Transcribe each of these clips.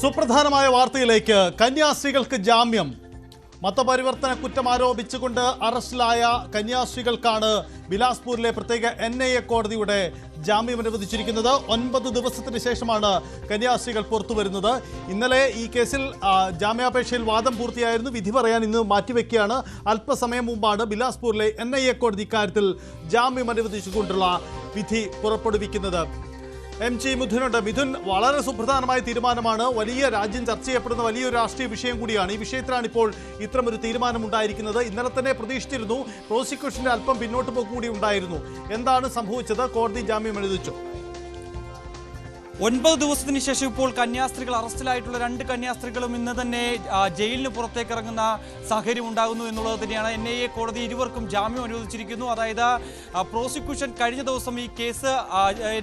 സുപ്രധാനമായ വാർത്തയിലേക്ക്. കന്യാസ്ത്രീകൾക്ക് ജാമ്യം. മതപരിവർത്തന കുറ്റം ആരോപിച്ചുകൊണ്ട് അറസ്റ്റിലായ കന്യാസ്ത്രീകൾക്കാണ് ബിലാസ്പൂരിലെ പ്രത്യേക NIA കോടതിയുടെ ജാമ്യം അനുവദിച്ചിരിക്കുന്നത്. 9 ദിവസത്തിന് ശേഷമാണ് കന്യാസ്ത്രീകൾ പുറത്തു വരുന്നത്. ഇന്നലെ ഈ കേസിൽ ജാമ്യാപേക്ഷയിൽ വാദം പൂർത്തിയായിരുന്നു. വിധി പറയാൻ ഇന്ന് മാറ്റിവെക്കുകയാണ്. അല്പസമയം മുമ്പാണ് ബിലാസ്പൂരിലെ NIA കോടതി ഇക്കാര്യത്തിൽ ജാമ്യം അനുവദിച്ചുകൊണ്ടുള്ള വിധി പുറപ്പെടുവിക്കുന്നത്. MG മിഥുനുണ്ട്. മിഥുൻ, വളരെ സുപ്രധാനമായ തീരുമാനമാണ്. വലിയ രാജ്യം ചർച്ച ചെയ്യപ്പെടുന്ന വലിയൊരു രാഷ്ട്രീയ വിഷയം കൂടിയാണ്. ഈ വിഷയത്തിലാണ് ഇപ്പോൾ ഇത്തരമൊരു തീരുമാനമുണ്ടായിരിക്കുന്നത്. ഇന്നലെ തന്നെ പ്രതീക്ഷിച്ചിരുന്നു. പ്രോസിക്യൂഷന്റെ അല്പം പിന്നോട്ട് പോക്ക് കൂടി ഉണ്ടായിരുന്നു. എന്താണ് സംഭവിച്ചത്? കോടതി ജാമ്യം അനുവദിച്ചു. 9 ദിവസത്തിന് ശേഷം ഇപ്പോൾ കന്യാസ്ത്രീകൾ അറസ്റ്റിലായിട്ടുള്ള 2 കന്യാസ്ത്രീകളും ഇന്ന് തന്നെ ജയിലിന് പുറത്തേക്ക് ഇറങ്ങുന്ന സാഹചര്യം ഉണ്ടാകുന്നു എന്നുള്ളത് തന്നെയാണ്. NIA കോടതി ഇരുവർക്കും ജാമ്യം അനുവദിച്ചിരിക്കുന്നു. അതായത് പ്രോസിക്യൂഷൻ കഴിഞ്ഞ ദിവസം ഈ കേസ്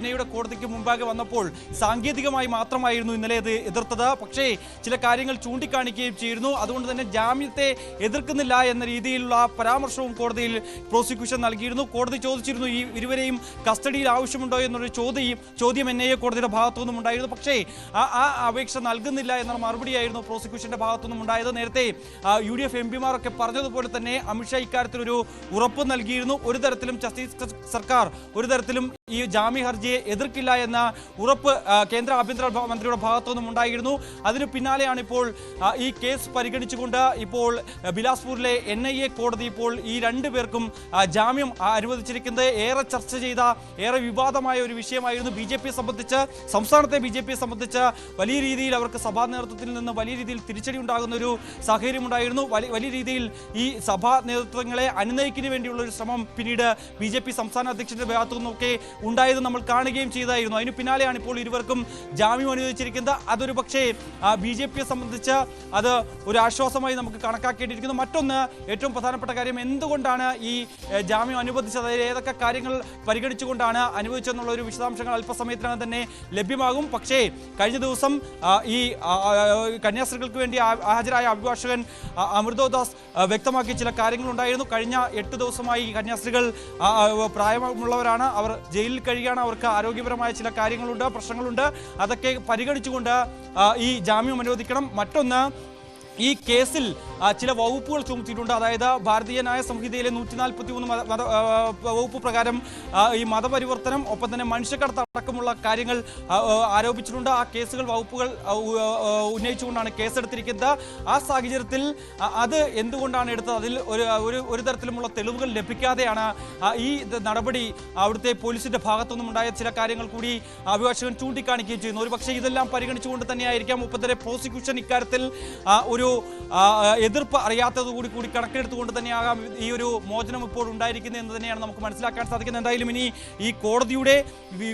NIA കോടതിക്ക് മുമ്പാകെ വന്നപ്പോൾ സാങ്കേതികമായി മാത്രമായിരുന്നു ഇന്നലെ ഇത് എതിർത്തത്. പക്ഷേ ചില കാര്യങ്ങൾ ചൂണ്ടിക്കാണിക്കുകയും ചെയ്തിരുന്നു. അതുകൊണ്ട് തന്നെ ജാമ്യത്തെ എതിർക്കുന്നില്ല എന്ന രീതിയിലുള്ള പരാമർശവും കോടതിയിൽ പ്രോസിക്യൂഷൻ നൽകിയിരുന്നു. കോടതി ചോദിച്ചിരുന്നു ഈ ഇരുവരെയും കസ്റ്റഡിയിൽ ആവശ്യമുണ്ടോ എന്നൊരു ചോദ്യം NIA കോടതിയുടെ ഭാഗത്തുനിന്നും ഉണ്ടായിരുന്നു. പക്ഷേ ആ അപേക്ഷ നൽകുന്നില്ല എന്നുള്ള മറുപടിയായിരുന്നു പ്രോസിക്യൂഷന്റെ ഭാഗത്തുനിന്നും ഉണ്ടായത്. നേരത്തെ UDF MPമാരൊക്കെ പറഞ്ഞതുപോലെ തന്നെ അമിത്ഷാ ഇക്കാര്യത്തിലൊരു ഉറപ്പ് നൽകിയിരുന്നു. ഒരു തരത്തിലും ഛത്തീസ്ഗഡ് സർക്കാർ ഒരു തരത്തിലും ഈ ജാമ്യ ഹർജിയെ എതിർക്കില്ല എന്ന ഉറപ്പ് കേന്ദ്ര ആഭ്യന്തര മന്ത്രിയുടെ ഭാഗത്തുനിന്നും ഉണ്ടായിരുന്നു. അതിന് പിന്നാലെയാണ് ഇപ്പോൾ ഈ കേസ് പരിഗണിച്ചുകൊണ്ട് ഇപ്പോൾ ബിലാസ്പൂരിലെ NIA കോടതി ഇപ്പോൾ ഈ 2 പേർക്കും ജാമ്യം അനുവദിച്ചിരിക്കുന്നത്. ഏറെ ചർച്ച ചെയ്ത ഏറെ വിവാദമായ ഒരു വിഷയമായിരുന്നു. BJPയെ സംബന്ധിച്ച്, സംസ്ഥാനത്തെ BJPയെ സംബന്ധിച്ച് വലിയ രീതിയിൽ അവർക്ക് സഭാ നേതൃത്വത്തിൽ നിന്ന് വലിയ രീതിയിൽ തിരിച്ചടി ഉണ്ടാകുന്ന ഒരു സാഹചര്യം ഉണ്ടായിരുന്നു. വലിയ രീതിയിൽ ഈ സഭാ നേതൃത്വങ്ങളെ അനുനയിക്കുന്നതിന് വേണ്ടിയുള്ള ഒരു ശ്രമം പിന്നീട് BJP സംസ്ഥാന അധ്യക്ഷന്റെ ഭാഗത്തു നിന്നൊക്കെ ഉണ്ടായത് നമ്മൾ കാണുകയും ചെയ്തായിരുന്നു. അതിന് പിന്നാലെയാണ് ഇപ്പോൾ ഇരുവർക്കും ജാമ്യം അനുവദിച്ചിരിക്കുന്നത്. അതൊരു പക്ഷേ BJPയെ സംബന്ധിച്ച് അത് ഒരു ആശ്വാസമായി നമുക്ക് കണക്കാക്കേണ്ടിയിരിക്കുന്നു. മറ്റൊന്ന്, ഏറ്റവും പ്രധാനപ്പെട്ട കാര്യം, എന്തുകൊണ്ടാണ് ഈ ജാമ്യം അനുവദിച്ചത്, അതായത് ഏതൊക്കെ കാര്യങ്ങൾ പരിഗണിച്ചുകൊണ്ടാണ് അനുവദിച്ചതെന്നുള്ള ഒരു വിശദാംശങ്ങൾ അല്പസമയത്തിനകം തന്നെ ലഭ്യമാകും. പക്ഷേ കഴിഞ്ഞ ദിവസം ഈ കന്യാസ്ത്രീകൾക്ക് വേണ്ടി ഹാജരായ അഭിഭാഷകൻ അമൃതോദാസ് വ്യക്തമാക്കിയ ചില കാര്യങ്ങളുണ്ടായിരുന്നു. കഴിഞ്ഞ 8 ദിവസമായി കന്യാസ്ത്രീകൾ പ്രായമുള്ളവരാണ്, അവർ ജയിലിൽ കഴിയുകയാണ്, അവർക്ക് ആരോഗ്യപരമായ ചില കാര്യങ്ങളുണ്ട്, പ്രശ്നങ്ങളുണ്ട്. അതൊക്കെ പരിഗണിച്ചുകൊണ്ട് ഈ ജാമ്യം അനുവദിക്കണം. മറ്റൊന്ന്, ഈ കേസിൽ ചില വകുപ്പുകൾ ചുമത്തിയിട്ടുണ്ട്. അതായത് ഭാരതീയ ന്യായ സംഹിതയിലെ 143 വകുപ്പ് പ്രകാരം ഈ മതപരിവർത്തനം, ഒപ്പം തന്നെ മനുഷ്യക്കടത്ത് അടക്കമുള്ള കാര്യങ്ങൾ ആരോപിച്ചിട്ടുണ്ട്. ആ കേസുകൾ, വകുപ്പുകൾ ഉന്നയിച്ചുകൊണ്ടാണ് കേസെടുത്തിരിക്കുന്നത്. ആ സാഹചര്യത്തിൽ അത് എന്തുകൊണ്ടാണ് എടുത്തത്, അതിൽ ഒരു തരത്തിലുമുള്ള തെളിവുകൾ ലഭിക്കാതെയാണ് ഈ നടപടി അവിടുത്തെ പോലീസിന്റെ ഭാഗത്തുനിന്നും ഉണ്ടായ ചില കാര്യങ്ങൾ കൂടി അഭിഭാഷകൻ ചൂണ്ടിക്കാണിക്കുകയും ചെയ്യുന്നു. ഒരുപക്ഷെ ഇതെല്ലാം പരിഗണിച്ചുകൊണ്ട് തന്നെയായിരിക്കാം ഒപ്പം തന്നെ പ്രോസിക്യൂഷൻ ഇക്കാര്യത്തിൽ ഒരു എതിർപ്പ് അറിയാത്തത് കൂടി കണക്കെടുത്തുകൊണ്ട് തന്നെയാകാം ഈ ഒരു മോചനം ഇപ്പോൾ ഉണ്ടായിരിക്കുന്നത് എന്ന് തന്നെയാണ് നമുക്ക് മനസ്സിലാക്കാൻ സാധിക്കുന്നത്. എന്തായാലും ഇനി ഈ കോടതിയുടെ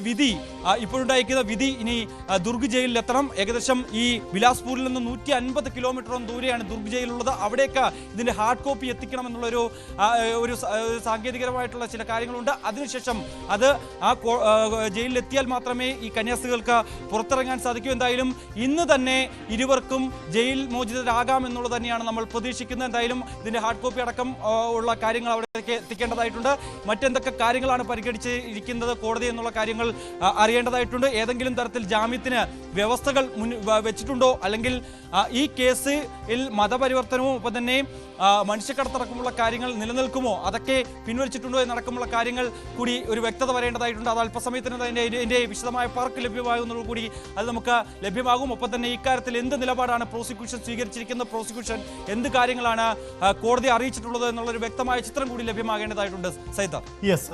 വിധി, ഇപ്പോഴുണ്ടായിരിക്കുന്ന വിധി ഇനി ദുർഗ് ജയിലിൽ എത്തണം. ഏകദേശം ഈ ബിലാസ്പൂരിൽ നിന്ന് 150 കിലോമീറ്ററോളം ദൂരെയാണ് ദുർഗ് ജയിലുള്ളത്. അവിടേക്ക് ഇതിന്റെ ഹാർഡ് കോപ്പി എത്തിക്കണം എന്നുള്ളൊരു സാങ്കേതികമായിട്ടുള്ള ചില കാര്യങ്ങളുണ്ട്. അതിനുശേഷം അത് ആ ജയിലിലെത്തിയാൽ മാത്രമേ ഈ കന്യാസ്ത്രീകൾക്ക് പുറത്തിറങ്ങാൻ സാധിക്കൂ. എന്തായാലും ഇന്ന് തന്നെ ഇരുവർക്കും ജയിൽ മോചിതരാകാം എന്നുള്ളത് തന്നെയാണ് നമ്മൾ പ്രതീക്ഷിക്കുന്നത്. എന്തായാലും ഇതിന്റെ ഹാർഡ് കോപ്പി അടക്കം ഉള്ള കാര്യങ്ങൾ അവിടേക്ക് എത്തിക്കേണ്ടതായിട്ടുണ്ട്. മറ്റെന്തൊക്കെ കാര്യങ്ങളാണ് പരിഗണിച്ചിരിക്കുന്നത് കോടതി എന്നുള്ള കാര്യങ്ങൾ അറിയേണ്ടതായിട്ടുണ്ട്. ഏതെങ്കിലും തരത്തിൽ ജാമ്യത്തിന് വ്യവസ്ഥകൾ വെച്ചിട്ടുണ്ടോ, അല്ലെങ്കിൽ ഈ കേസിൽ മതപരിവർത്തനവും ഒപ്പം തന്നെ മനുഷ്യക്കടത്തടക്കമുള്ള കാര്യങ്ങൾ നിലനിൽക്കുമോ, അതൊക്കെ പിൻവലിച്ചിട്ടുണ്ടോ എന്നടക്കമുള്ള കാര്യങ്ങൾ കൂടി ഒരു വ്യക്തത വരേണ്ടതായിട്ടുണ്ട്. അത് അല്പസമയത്തിന് ഇതിന്റെ വിശദമായ പാർക്ക് ലഭ്യമാകുന്നത് കൂടി അത് നമുക്ക് ലഭ്യമാകും. ഒപ്പം തന്നെ ഇക്കാര്യത്തിൽ എന്ത് നിലപാടാണ് പ്രോസിക്യൂഷൻ സ്വീകരിച്ചിരിക്കുന്നത്, പ്രോസിക്യൂഷൻ എന്ത് കാര്യങ്ങളാണ് കോടതി അറിയിച്ചിട്ടുള്ളത് എന്നുള്ളൊരു വ്യക്തമായ ചിത്രം കൂടി ലഭ്യമാകേണ്ടതായിട്ടുണ്ട്. സൈതാർ. യെസ്,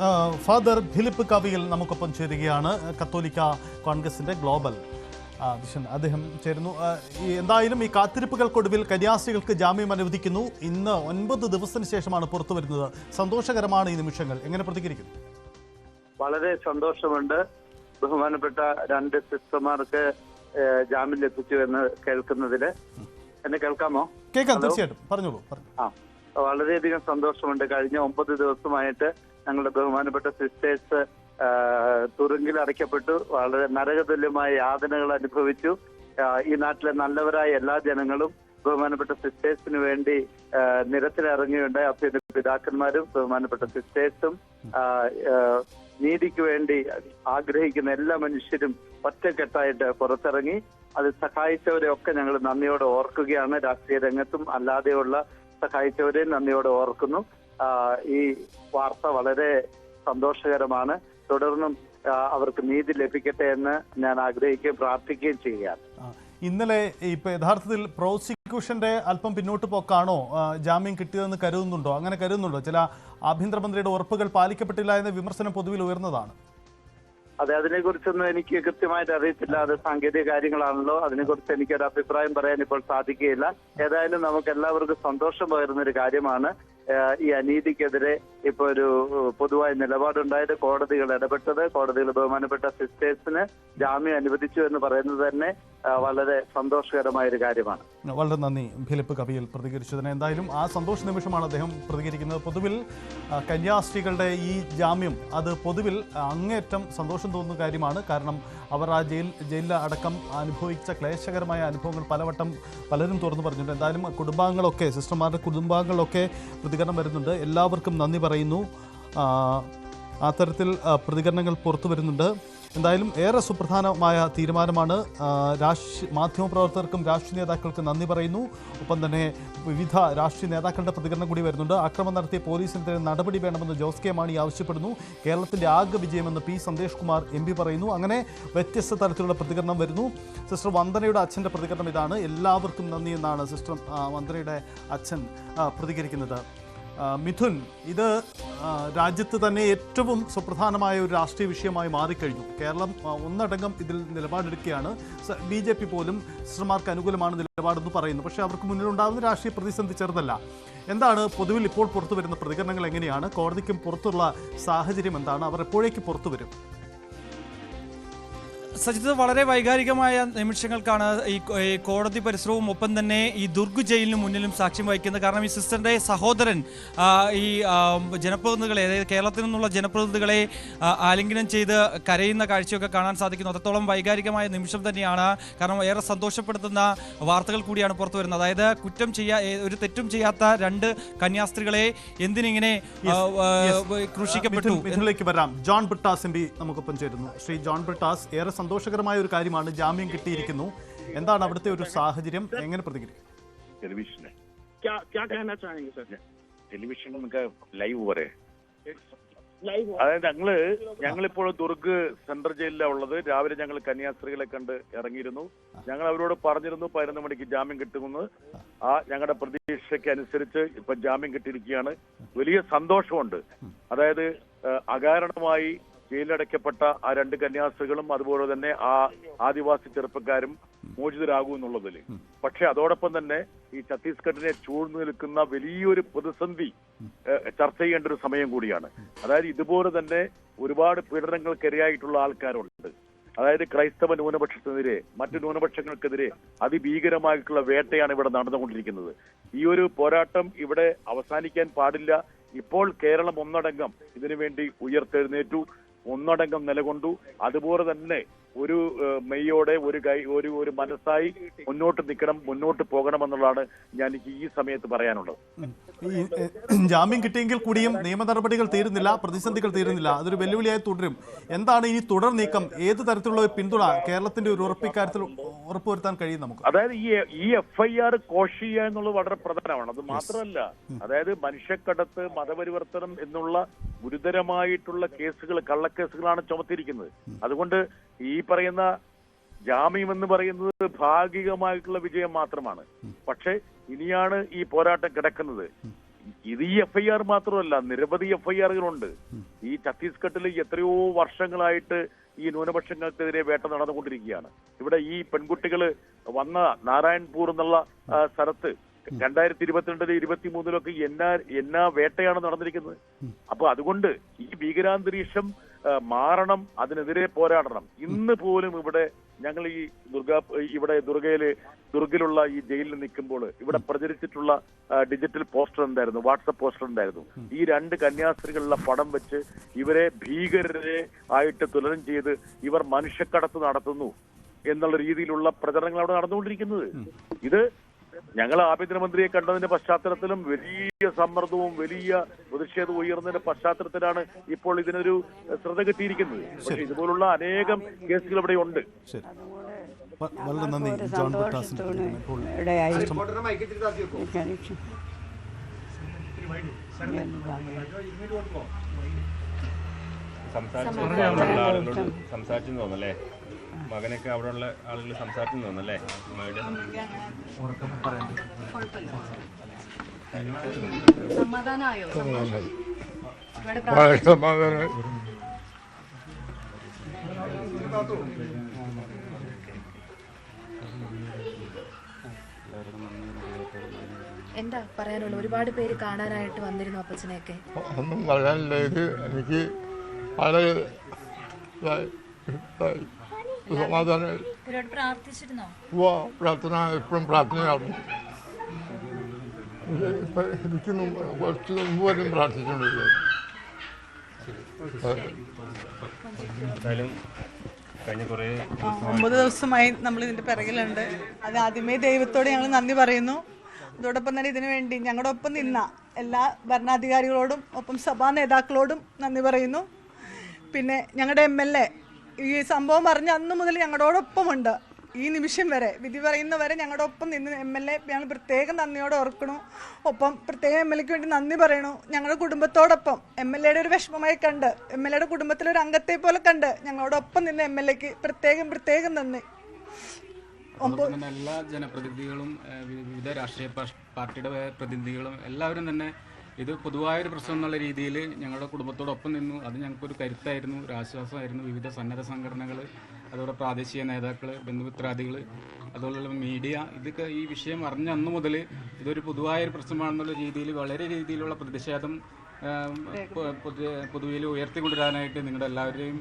ഫാദർ ഫിലിപ്പ് കവിയിൽ നമുക്കൊപ്പം ചേരുകയാണ്. കത്തോലിക്ക കോൺഗ്രസിന്റെ ഗ്ലോബൽ അദ്ദേഹം ചേരുന്നു. എന്തായാലും ഈ കാത്തിരിപ്പുകൾക്കൊടുവിൽ കന്യാസ്ത്രീകൾക്ക് ജാമ്യം അനുവദിക്കുന്നു. ഇന്ന് 9 ദിവസത്തിന് ശേഷമാണ് പുറത്തു വരുന്നത്. സന്തോഷകരമാണ് ഈ നിമിഷങ്ങൾ. എങ്ങനെ പ്രതികരിക്കുന്നു? വളരെ സന്തോഷമുണ്ട്. ബഹുമാനപ്പെട്ട 2 സിസ്റ്റർമാർക്ക് ജാമ്യം ലഭിച്ചു എന്ന് കേൾക്കുന്നതില്. എന്നെ കേൾക്കാമോ? കേൾക്കാം, തീർച്ചയായിട്ടും, പറഞ്ഞോളൂ. വളരെയധികം സന്തോഷമുണ്ട്. കഴിഞ്ഞ 9 ദിവസമായിട്ട് ഞങ്ങളുടെ ബഹുമാനപ്പെട്ട സിസ്റ്റേഴ്സ് തുറുങ്കിൽ അടയ്ക്കപ്പെട്ടു. വളരെ നരകതുല്യമായ യാതനകൾ അനുഭവിച്ചു. ഈ നാട്ടിലെ നല്ലവരായ എല്ലാ ജനങ്ങളും ബഹുമാനപ്പെട്ട സിസ്റ്റേഴ്സിന് വേണ്ടി നിരത്തിലിറങ്ങിയുണ്ട്. അഭ്യുന്ന പിതാക്കന്മാരും ബഹുമാനപ്പെട്ട സിസ്റ്റേഴ്സും നീതിക്ക് വേണ്ടി ആഗ്രഹിക്കുന്ന എല്ലാ മനുഷ്യരും ഒറ്റക്കെട്ടായിട്ട് പുറത്തിറങ്ങി. അത് സഹായിച്ചവരെയൊക്കെ ഞങ്ങൾ നന്ദിയോടെ ഓർക്കുകയാണ്. രാഷ്ട്രീയ രംഗത്തും അല്ലാതെയുള്ള സഹായിച്ചവരെയും നന്ദിയോടെ ഓർക്കുന്നു. ഈ വാർത്ത വളരെ സന്തോഷകരമാണ്. തുടർന്നും അവർക്ക് നീതി ലഭിക്കട്ടെ എന്ന് ഞാൻ ആഗ്രഹിക്കുകയും പ്രാർത്ഥിക്കുകയും ചെയ്യുകയാണ്. ഇന്നലെ ഇപ്പൊ യഥാർത്ഥത്തിൽ പ്രോസിക്യൂഷന്റെ അല്പം പിന്നോട്ട് പോക്കാണോ ജാമ്യം കിട്ടിയതെന്ന് കരുതുന്നുണ്ടോ? അങ്ങനെ കരുതുന്നുണ്ടോ? ചില ആഭ്യന്തരമന്ത്രിയുടെ ഉറപ്പുകൾ പാലിക്കപ്പെട്ടില്ല എന്ന വിമർശനം പൊതുവിൽ ഉയർന്നതാണ്. അതെ, അതിനെക്കുറിച്ചൊന്നും എനിക്ക് കൃത്യമായിട്ട് അറിയത്തില്ല. അത് സാങ്കേതിക കാര്യങ്ങളാണല്ലോ. അതിനെക്കുറിച്ച് എനിക്കൊരു അഭിപ്രായം പറയാൻ ഇപ്പോൾ സാധിക്കുകയില്ല. ഏതായാലും നമുക്ക് എല്ലാവർക്കും സന്തോഷം പകരുന്ന ഒരു കാര്യമാണ് ഈ അനീതിക്കെതിരെ ഇപ്പൊ ഒരു പൊതുവായ നിലപാടുണ്ടായത്. കോടതികൾ ഇടപെട്ടത്, കോടതികൾ ബഹുമാനപ്പെട്ട സിസ്റ്റേഴ്സിന് ജാമ്യം അനുവദിച്ചു എന്ന് പറയുന്നത് തന്നെ വളരെ സന്തോഷകരമായ ഒരു കാര്യമാണ്. വളരെ നന്ദി ഫിലിപ്പ് കവിയിൽ പ്രതികരിച്ചതിന്. എന്തായാലും ആ സന്തോഷ നിമിഷമാണ് അദ്ദേഹം പ്രതികരിക്കുന്നത്. പൊതുവിൽ കന്യാസ്ത്രീകളുടെ ഈ ജാമ്യം അത് പൊതുവിൽ അങ്ങേയറ്റം സന്തോഷം തോന്നുന്ന കാര്യമാണ്. കാരണം അവർ ആ ജയിലിൽ അടക്കം അനുഭവിച്ച ക്ലേശകരമായ അനുഭവങ്ങൾ പലവട്ടം പലരും തുറന്നു പറഞ്ഞിട്ടുണ്ട്. എന്തായാലും കുടുംബാംഗങ്ങളൊക്കെ സിസ്റ്റർമാരുടെ കുടുംബാംഗങ്ങളൊക്കെ പ്രതികരണം വരുന്നുണ്ട്. എല്ലാവർക്കും നന്ദി പറയുന്നു. അത്തരത്തിൽ പ്രതികരണങ്ങൾ പുറത്തു വരുന്നുണ്ട്. എന്തായാലും ഏറെ സുപ്രധാനമായ തീരുമാനമാണ്. മാധ്യമപ്രവർത്തകർക്കും രാഷ്ട്രീയ നേതാക്കൾക്കും നന്ദി പറയുന്നു. ഒപ്പം തന്നെ വിവിധ രാഷ്ട്രീയ നേതാക്കളുടെ പ്രതികരണം കൂടി വരുന്നുണ്ട്. ആക്രമണം നടത്തിയ പോലീസിനെതിരെ നടപടി വേണമെന്ന് ജോസ് കെ മാണി ആവശ്യപ്പെടുന്നു. കേരളത്തിൻ്റെ ആകെ വിജയമെന്ന് പി സന്ദേശ് കുമാർ MP പറയുന്നു. അങ്ങനെ വ്യത്യസ്ത തരത്തിലുള്ള പ്രതികരണം വരുന്നു. സിസ്റ്റർ വന്ദനയുടെ അച്ഛൻ്റെ പ്രതികരണം ഇതാണ്. എല്ലാവർക്കും നന്ദി എന്നാണ് സിസ്റ്റർ വന്ദനയുടെ അച്ഛൻ പ്രതികരിക്കുന്നത്. മിഥുൻ, ഇത് രാജ്യത്ത് തന്നെ ഏറ്റവും സുപ്രധാനമായ ഒരു രാഷ്ട്രീയ വിഷയമായി മാറിക്കഴിഞ്ഞു. കേരളം ഒന്നടങ്കം ഇതിൽ നിലപാടെടുക്കുകയാണ്. BJP പോലും സിസ്റ്റർമാർക്ക് അനുകൂലമാണ് നിലപാടെന്ന് പറയുന്നു. പക്ഷേ അവർക്ക് മുന്നിലുണ്ടാകുന്ന രാഷ്ട്രീയ പ്രതിസന്ധി ചെറുതല്ല. എന്താണ് പൊതുവിൽ ഇപ്പോൾ പുറത്തു വരുന്ന പ്രതികരണങ്ങൾ? എങ്ങനെയാണ്? കോടതിക്കും പുറത്തുള്ള സാഹചര്യം എന്താണ്? അവർ എപ്പോഴേക്ക് പുറത്തു വരും? സജിത്, വളരെ വൈകാരികമായ നിമിഷങ്ങൾക്കാണ് ഈ കോടതി പരിസരവും ഒപ്പം തന്നെ ഈ ദുർഗ് ജയിലിന് മുന്നിലും സാക്ഷ്യം വഹിക്കുന്നത്. കാരണം ഈ സിസ്റ്ററിൻ്റെ സഹോദരൻ ഈ ജനപ്രതിനിധികളെ, അതായത് കേരളത്തിൽ നിന്നുള്ള ജനപ്രതിനിധികളെ ആലിംഗനം ചെയ്ത് കരയുന്ന കാഴ്ചയൊക്കെ കാണാൻ സാധിക്കുന്നു. അത്രത്തോളം വൈകാരികമായ നിമിഷം തന്നെയാണ്. കാരണം ഏറെ സന്തോഷപ്പെടുത്തുന്ന വാർത്തകൾ കൂടിയാണ് പുറത്തു വരുന്നത്. അതായത് ഒരു തെറ്റും ചെയ്യാത്ത 2 കന്യാസ്ത്രീകളെ എന്തിനിങ്ങനെ ക്രൂശിക്കപ്പെട്ടു. ഇതിലേക്ക് വരാം. ജോൺ ബ്രിട്ടാസ് MP നമുക്കൊപ്പം ചേരുന്നു. ശ്രീ ജോൺ ബ്രിട്ടാസ്, ഏറെ സന്തോഷകരമായ ഒരു കാര്യമാണ്. ജാമ്യം കിട്ടിയിരിക്കുന്നു. എന്താണ് അവിടുത്തെ ഒരു സാഹചര്യം? എങ്ങനെ പ്രതികരിക്കും? ടെലിവിഷൻ ലൈവ് വരെ അതായത് ഞങ്ങളിപ്പോൾ ദുർഗ് സെൻട്രൽ ജയിലിലാണ് ഉള്ളത്. രാവിലെ ഞങ്ങൾ കന്യാസ്ത്രീകളെ കണ്ട് ഇറങ്ങിയിരുന്നു. ഞങ്ങൾ അവരോട് പറഞ്ഞിരുന്നു 11 മണിക്ക് ജാമ്യം കിട്ടുമെന്ന്. ഞങ്ങളുടെ പ്രതീക്ഷയ്ക്ക് അനുസരിച്ച് ഇപ്പൊ ജാമ്യം കിട്ടിയിരിക്കുകയാണ്. വലിയ സന്തോഷമുണ്ട്. അതായത് അകാരണമായി ജയിലടയ്ക്കപ്പെട്ട ആ 2 കന്യാസ്ത്രീകളും അതുപോലെ തന്നെ ആ ആദിവാസി ചെറുപ്പക്കാരും മോചിതരാകൂ എന്നുള്ളതിൽ. പക്ഷെ അതോടൊപ്പം തന്നെ ഈ ഛത്തീസ്ഗഡിനെ ചൂഴ്ന്നു നിൽക്കുന്ന വലിയൊരു പ്രതിസന്ധി ചർച്ച ചെയ്യേണ്ട ഒരു സമയം കൂടിയാണ്. അതായത് ഇതുപോലെ തന്നെ ഒരുപാട് പീഡനങ്ങൾക്കിരയായിട്ടുള്ള ആൾക്കാരുണ്ട്. അതായത് ക്രൈസ്തവ ന്യൂനപക്ഷത്തിനെതിരെ, മറ്റു ന്യൂനപക്ഷങ്ങൾക്കെതിരെ അതിഭീകരമായിട്ടുള്ള വേട്ടയാണ് ഇവിടെ നടന്നുകൊണ്ടിരിക്കുന്നത്. ഈ ഒരു പോരാട്ടം ഇവിടെ അവസാനിക്കാൻ പാടില്ല. ഇപ്പോൾ കേരളം ഒന്നടങ്കം ഇതിനുവേണ്ടി ഉയർത്തെഴുന്നേറ്റു, ഒന്നടങ്കം നിലകൊണ്ടു. അതുപോലെ തന്നെ ഒരു മെയ്യോടെ ഒരു മനസ്സായി മുന്നോട്ട് നിൽക്കണം, മുന്നോട്ട് പോകണമെന്നുള്ളതാണ് എനിക്ക് ഈ സമയത്ത് പറയാനുള്ളത്. ജാമ്യം കിട്ടിയെങ്കിൽ കൂടിയും നിയമ നടപടികൾ തീരുന്നില്ല, പ്രതിസന്ധികൾ തീരുന്നില്ല. അതൊരു വെല്ലുവിളിയായി തുടരും. എന്താണ് ഇനി തുടർ നീക്കം? ഏത് തരത്തിലുള്ള ഒരു പിന്തുണ കേരളത്തിന്റെ ഒരു ഉറപ്പിക്കാര്യത്തിൽ ഉറപ്പുവരുത്താൻ കഴിയും നമുക്ക്? അതായത് ഈ FIR കോഷ് ചെയ്യുക എന്നുള്ളത് വളരെ പ്രധാനമാണ്. അത് മാത്രമല്ല, അതായത് മനുഷ്യക്കടത്ത്, മതപരിവർത്തനം എന്നുള്ള ഗുരുതരമായിട്ടുള്ള കേസുകൾ, കള്ളക്കേസുകളാണ് ചുമത്തിയിരിക്കുന്നത്. അതുകൊണ്ട് ഈ പറയുന്ന ജാമ്യം എന്ന് പറയുന്നത് ഭാഗികമായിട്ടുള്ള വിജയം മാത്രമാണ്. പക്ഷെ ഇനിയാണ് ഈ പോരാട്ടം കിടക്കുന്നത്. ഇത് ഈ FIR മാത്രമല്ല, നിരവധി FIRകളുണ്ട്. ഈ ഛത്തീസ്ഗഡിൽ എത്രയോ വർഷങ്ങളായിട്ട് ഈ ന്യൂനപക്ഷങ്ങൾക്കെതിരെ വേട്ട നടന്നുകൊണ്ടിരിക്കുകയാണ്. ഇവിടെ ഈ പെൺകുട്ടികൾ വന്ന നാരായൺപൂർ എന്നുള്ള സ്ഥലത്ത് 2022 23 എന്നാ വേട്ടയാണ് നടന്നിരിക്കുന്നത്. അപ്പൊ അതുകൊണ്ട് ഈ ഭീകരാന്തരീക്ഷം മാറണം, അതിനെതിരെ പോരാടണം. ഇന്ന് പോലും ഇവിടെ ഞങ്ങൾ ഈ ദുർഗയിലുള്ള ഈ ജയിലിൽ നിൽക്കുമ്പോൾ ഇവിടെ പ്രചരിച്ചിട്ടുള്ള ഡിജിറ്റൽ പോസ്റ്റർ ഉണ്ടായിരുന്നു, വാട്സപ്പ് പോസ്റ്റർ ഉണ്ടായിരുന്നു. ഈ 2 കന്യാസ്ത്രീകളുടെ പടം വെച്ച് ഇവരെ ഭീകരരെ ആയിട്ട് തുലനം ചെയ്ത് ഇവർ മനുഷ്യക്കടത്ത് നടത്തുന്നു എന്നുള്ള രീതിയിലുള്ള പ്രചരണങ്ങൾ അവിടെ നടന്നുകൊണ്ടിരിക്കുന്നത്. ഇത് ഞങ്ങൾ ആഭ്യന്തരമന്ത്രിയെ കണ്ടതിന്റെ പശ്ചാത്തലത്തിലും വലിയ സമ്മർദ്ദവും വലിയ പ്രതിഷേധവും ഉയർന്നതിന്റെ പശ്ചാത്തലത്തിലാണ് ഇപ്പോൾ ഇതിനൊരു ശ്രദ്ധ കിട്ടിയിരിക്കുന്നത്. പക്ഷേ ഇതുപോലുള്ള അനേകം കേസുകൾ ഇവിടെ ഉണ്ട്. ശരി, വളരെ നന്ദി ജോൺ ബ്രിട്ടാസിന്റെ ഇപ്പോൾ സംസാരിച്ചു തോന്നല്ലേ, മകനൊക്കെ അവിടെയുള്ള ആളുകൾ സംസാരിച്ചു തോന്നല്ലേ. സമാധാനമായോ? എന്താ പറയാനുള്ളൂ? ഒരുപാട് പേര് കാണാനായിട്ട് വന്നിരുന്നു അപ്പച്ചനെയൊക്കെ. ഒന്നും പറയാനില്ല. ഇത് എനിക്ക് വളരെ സമാധാനം. പ്രാർത്ഥിച്ചിരുന്നോ? പ്രാർത്ഥന എപ്പോഴും പ്രാർത്ഥനയാണ്. എനിക്ക് കുറച്ച് മുമ്പ് വരും പ്രാർത്ഥിച്ചുകൊണ്ടിരിക്കുക. എന്തായാലും കഴിഞ്ഞ കുറേ 9 ദിവസമായി നമ്മൾ ഇതിൻ്റെ പിറകിലുണ്ട്. അത് ആദ്യമേ ദൈവത്തോട് ഞങ്ങൾ നന്ദി പറയുന്നു. അതോടൊപ്പം തന്നെ ഇതിനു വേണ്ടി ഞങ്ങളുടെ ഒപ്പം നിന്ന എല്ലാ ഭരണാധികാരികളോടും ഒപ്പം സഭാ നേതാക്കളോടും നന്ദി പറയുന്നു. പിന്നെ ഞങ്ങളുടെ MLA ഈ സംഭവം പറഞ്ഞ അന്ന് മുതൽ ഞങ്ങളോടൊപ്പമുണ്ട്. ഈ നിമിഷം വരെ വിധി പറയുന്നവരെ ഞങ്ങളുടെ ഒപ്പം നിന്ന് MLA ഞങ്ങൾ പ്രത്യേകം നന്ദിയോടെ ഓർക്കണു. ഒപ്പം പ്രത്യേകം MLAക്ക് വേണ്ടി നന്ദി പറയണു. ഞങ്ങളുടെ കുടുംബത്തോടൊപ്പം MLAയുടെ ഒരു വിഷമമായി കണ്ട്, MLAയുടെ കുടുംബത്തിലൊരു അംഗത്തെ പോലെ കണ്ട് ഞങ്ങളോടൊപ്പം നിന്ന് MLAക്ക് പ്രത്യേകം നന്ദി. എല്ലാ ജനപ്രതിനിധികളും വിവിധ രാഷ്ട്രീയ പാർട്ടിയുടെ പ്രതിനിധികളും എല്ലാവരും തന്നെ ഇത് പൊതുവായൊരു പ്രശ്നം എന്നുള്ള രീതിയിൽ ഞങ്ങളുടെ കുടുംബത്തോടൊപ്പം നിന്നു. അത് ഞങ്ങൾക്കൊരു കരുത്തായിരുന്നു, ഒരു ആശ്വാസമായിരുന്നു. വിവിധ സന്നദ്ധ സംഘടനകൾ, അതോടെ പ്രാദേശിക നേതാക്കൾ, ബന്ധുമിത്രാദികൾ, അതുപോലുള്ള മീഡിയ, ഇതൊക്കെ ഈ വിഷയം അറിഞ്ഞ അന്നു മുതൽ ഇതൊരു പൊതുവായൊരു പ്രശ്നമാണെന്നുള്ള രീതിയിൽ വളരെ രീതിയിലുള്ള പ്രതിഷേധം പൊതുവിൽ ഉയർത്തിക്കൊണ്ടുവരാനായിട്ട് നിങ്ങളുടെ എല്ലാവരുടെയും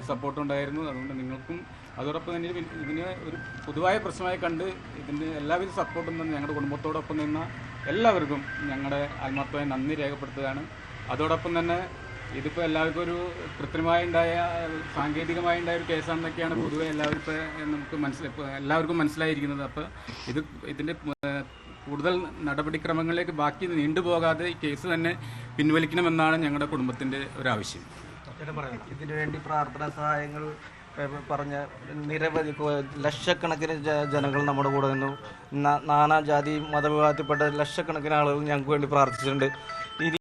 സപ്പോർട്ടുണ്ടായിരുന്നു. അതുകൊണ്ട് നിങ്ങൾക്കും അതോടൊപ്പം തന്നെ ഇതിന് ഒരു പൊതുവായ പ്രശ്നമായി കണ്ട് ഇതിൻ്റെ എല്ലാവിധ സപ്പോർട്ടും തന്നെ ഞങ്ങളുടെ കുടുംബത്തോടൊപ്പം നിന്ന എല്ലാവർക്കും ഞങ്ങളുടെ ആത്മാർത്ഥമായ നന്ദി രേഖപ്പെടുത്തുകയാണ്. അതോടൊപ്പം തന്നെ ഇതിപ്പോൾ എല്ലാവർക്കും ഒരു കൃത്രിമമായി ഉണ്ടായ സാങ്കേതികമായി ഉണ്ടായ ഒരു കേസാണെന്നൊക്കെയാണ് പൊതുവെ എല്ലാവരും ഇപ്പോൾ നമുക്ക് എല്ലാവർക്കും മനസ്സിലായിരിക്കുന്നത്. അപ്പോൾ ഇതിൻ്റെ കൂടുതൽ നടപടിക്രമങ്ങളിലേക്ക് ബാക്കി നീണ്ടുപോകാതെ ഈ കേസ് തന്നെ പിൻവലിക്കണമെന്നാണ് ഞങ്ങളുടെ കുടുംബത്തിൻ്റെ ഒരാവശ്യം. ഇതിനുവേണ്ടി പ്രാർത്ഥനാ സഹായങ്ങൾ പറഞ്ഞ നിരവധി ലക്ഷക്കണക്കിന് ജനങ്ങൾ നമ്മുടെ കൂടെ നിന്നു. നാനാജാതി മതവിഭാഗത്തിൽപ്പെട്ട ലക്ഷക്കണക്കിന് ആളുകൾ ഞങ്ങൾക്ക് വേണ്ടി പ്രാർത്ഥിച്ചിട്ടുണ്ട്.